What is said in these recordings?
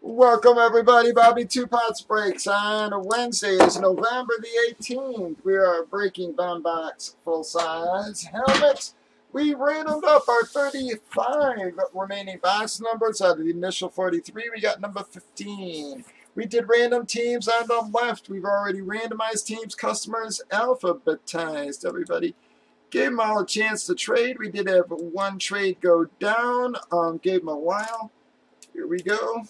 Welcome everybody, Bobby Two Pots Breaks on Wednesday is November the 18th. We are breaking Bound Box full size helmets. We randomed up our 35 remaining box numbers out of the initial 43. We got number 15. We did random teams on the left. We've already randomized teams, customers alphabetized. Everybody gave them all a chance to trade. We did have one trade go down. Gave them a while. Here we go.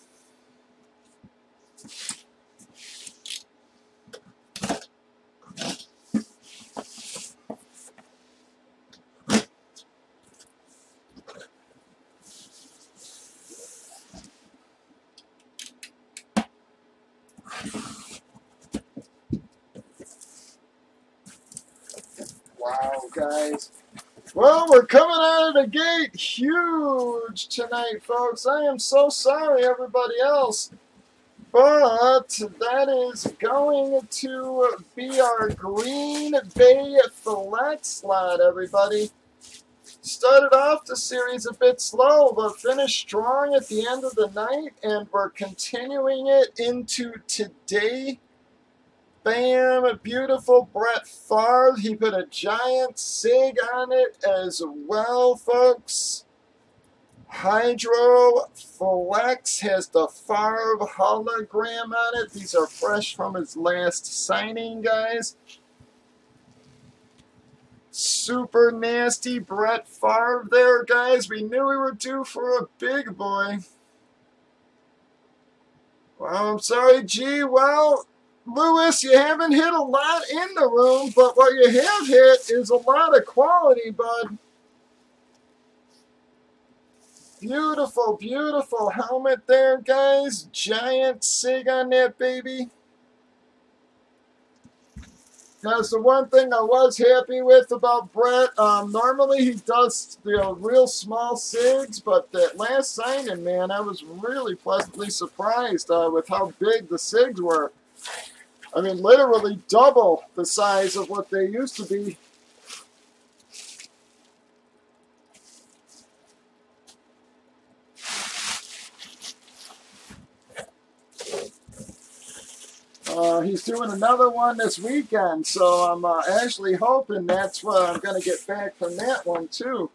Wow, guys. Well, we're coming out of the gate huge tonight, folks. I am so sorry, everybody else. But that is going to be our Green Bay Flex slot, everybody. Started off the series a bit slow, but finished strong at the end of the night, and we're continuing it into today. Bam, beautiful Brett Favre. He put a giant SIG on it as well, folks. Hydro Flex has the Favre hologram on it. These are fresh from his last signing, guys. Super nasty Brett Favre there, guys. We knew we were due for a big boy. Well, I'm sorry, G. Well, Lewis, you haven't hit a lot in the room, but what you have hit is a lot of quality, bud. Beautiful, beautiful helmet there, guys. Giant SIG on that baby. That's the one thing I was happy with about Brett. Normally he does, real small SIGs, but that last signing, man, I was really pleasantly surprised with how big the SIGs were. I mean, literally double the size of what they used to be. He's doing another one this weekend, so I'm actually hoping that's what I'm going to get back from that one, too.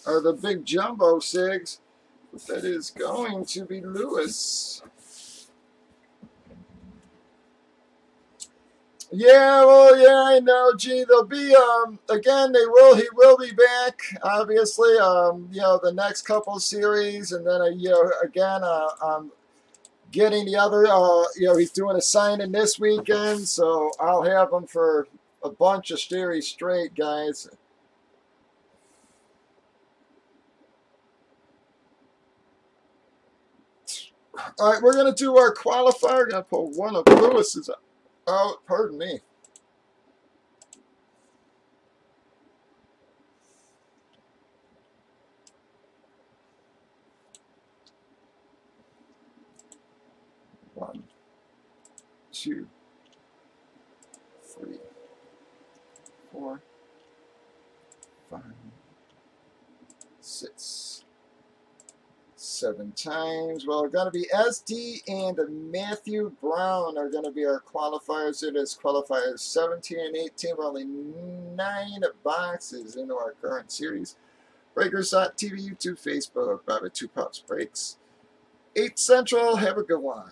Or the big jumbo SIGs. But that is going to be Lewis. Yeah, well, yeah, I know, G. They'll be, again, he will be back, obviously, the next couple series, and then, again, getting the other, he's doing a signing this weekend, so I'll have him for a bunch of series straight, guys. All right, we're going to do our qualifier. We're going to put one of Lewis's out. Oh, pardon me. One, two, three, 4, 5, 6, 7 times. Well, going to be SD and Matthew Brown are going to be our qualifiers. It is qualifiers 17 and 18. We're only 9 boxes into our current series. Breakers.tv, YouTube, Facebook, Bobby Two Pots Breaks. 8 Central. Have a good one.